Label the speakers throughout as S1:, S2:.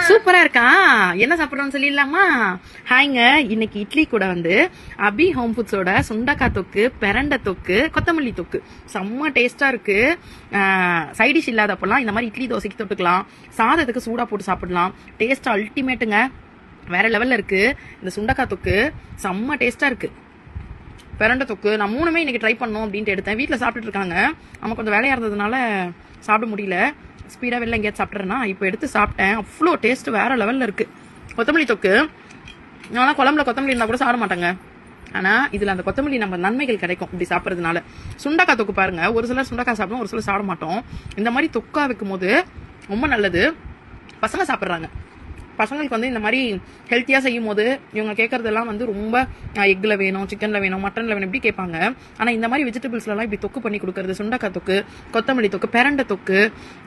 S1: சூப்பரா இருக்கா? என்ன சாப்பிடுறோம்னு சொல்லிடலாமா? ஹாய்ங்க, இன்னைக்கு இட்லி கூட வந்து அபி ஹோம் ஃபுட்ஸோட சுண்டக்காய் தொக்கு, பெரண்டை தொக்கு, கொத்தமல்லி தொக்கு செம்ம டேஸ்டா இருக்கு. சைடிஷ் இல்லாதப்பெல்லாம் இந்த மாதிரி இட்லி தோசைக்கு தொட்டுக்கலாம், சாதத்துக்கு சூடா போட்டு சாப்பிடலாம். டேஸ்ட் அல்டிமேட்டுங்க, வேற லெவல்ல இருக்கு. இந்த சுண்டக்காய் தொக்கு செம்ம டேஸ்டா இருக்கு. பெரண்டை தொக்கு நான் 3மே இன்னைக்கு ட்ரை பண்ணோம் அப்படின்ட்டு எடுத்தேன். வீட்டில் சாப்பிட்டுட்டு இருக்காங்க, நம்ம கொஞ்சம் வேலையா இருந்ததுனால சாப்பிட முடியல. ஸ்பீடாக வெளில எங்கேயாவது சாப்பிட்றேன்னா இப்போ எடுத்து சாப்பிட்டேன். அவ்வளோ டேஸ்ட் வேற லெவலில் இருக்குது. கொத்தமல்லி தொக்கு நான் குழம்புல கொத்தமல்லி இருந்தால் கூட சாப்பிட மாட்டாங்க, ஆனால் இதில் அந்த கொத்தமல்லி நம்ம நன்மைகள் கிடைக்கும் இப்படி சாப்பிட்றதுனால. சுண்டக்காய் தொக்கு பாருங்க, ஒரு சிலர் சுண்டக்காய் சாப்பிடுவோம், ஒரு சிலர் சாப்பிட மாட்டோம். இந்த மாதிரி தொக்கா வைக்கும் போது ரொம்ப நல்லது. பசங்க சாப்பிட்றாங்க. பசங்களுக்கு வந்து இந்த மாதிரி ஹெல்த்தியாக செய்யும் போது இவங்க கேட்கறதெல்லாம் வந்து ரொம்ப எக்கில் வேணும், சிக்கனில் வேணும், மட்டனில் வேணும் இப்படி கேட்பாங்க. ஆனால் இந்த மாதிரி வெஜிடபிள்ஸ்லாம் இப்படி தொக்கு பண்ணி கொடுக்கறது, சுண்டக்காய் தொக்கு, கொத்தமல்லி தொக்கு, பெரண்டை தொக்கு,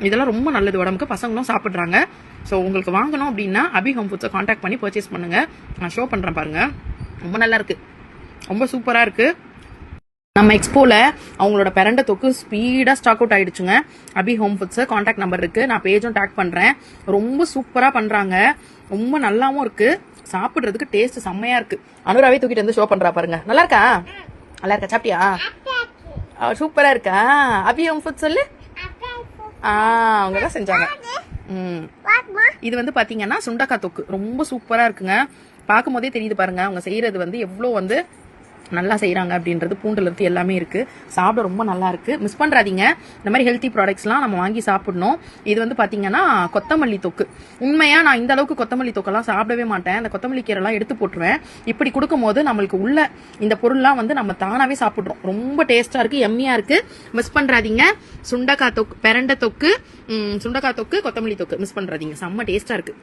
S1: இதெல்லாம் ரொம்ப நல்லது உடம்புக்கு. பசங்களும் சாப்பிட்றாங்க. ஸோ உங்களுக்கு வாங்கணும் அப்படின்னா அபி ஹோம் ஃபுட்ஸை கான்டாக்ட் பண்ணி பர்ச்சேஸ் பண்ணுங்க. நான் ஷோ பண்ணுறேன் பாருங்க, ரொம்ப நல்லா இருக்கு, ரொம்ப சூப்பராக இருக்கு. நம்ம எக்ஸ்போல அவங்களோட பெரண்டை தொக்கு ஸ்பீடாக ஸ்டாக் அவுட் ஆயிடுச்சுங்க. அபி ஹோம் ஃபுட்ஸ் கான்டாக்ட் நம்பர் இருக்கு, நான் பேஜும் டேக் பண்றேன். ரொம்ப சூப்பரா பண்றாங்க, ரொம்ப நல்லாவும் இருக்கு, சாப்பிடுறதுக்கு டேஸ்ட் செம்மையா இருக்கு. அனுராவே தூக்கிட்டு வந்து ஷோ பண்றா பாருங்க. நல்லா இருக்கா? நல்லா இருக்கா? சாப்பிட்டியா? சூப்பரா இருக்கா? அபி ஹோம் ஃபுட்ஸ் சொல்லு. அவங்க தான் செஞ்சாங்க. இது வந்து பாத்தீங்கன்னா சுண்டக்காய் தொக்கு ரொம்ப சூப்பரா இருக்குங்க. பார்க்கும் போதே தெரியுது பாருங்க, அவங்க செய்யறது வந்து எவ்வளோ வந்து நல்லா செய்யறாங்க அப்படின்றது. பூண்டுல இருந்து எல்லாமே இருக்கு, சாப்பிட ரொம்ப நல்லா இருக்கு. மிஸ் பண்றாதீங்க, இந்த மாதிரி ஹெல்த்தி ப்ராடக்ட்ஸ்லாம் நம்ம வாங்கி சாப்பிடணும். இது வந்து பாத்தீங்கன்னா கொத்தமல்லி தொக்கு. உண்மையா நான் இந்த அளவுக்கு கொத்தமல்லி தொக்கெல்லாம் சாப்பிடவே மாட்டேன், அந்த கொத்தமல்லி கீரைலாம் எடுத்து போட்டுருவேன். இப்படி கொடுக்கும் போது நம்மளுக்கு உள்ள இந்த பொருள்லாம் வந்து நம்ம தானாவே சாப்பிடுறோம். ரொம்ப டேஸ்டா இருக்கு, எம்மியா இருக்கு. மிஸ் பண்றாதீங்க. சுண்டக்காய் தொக்கு, பெரண்டை தொக்கு, சுண்டக்காய் தொக்கு, கொத்தமல்லி தொக்கு மிஸ் பண்றாதீங்க, செம்ம டேஸ்டா இருக்கு.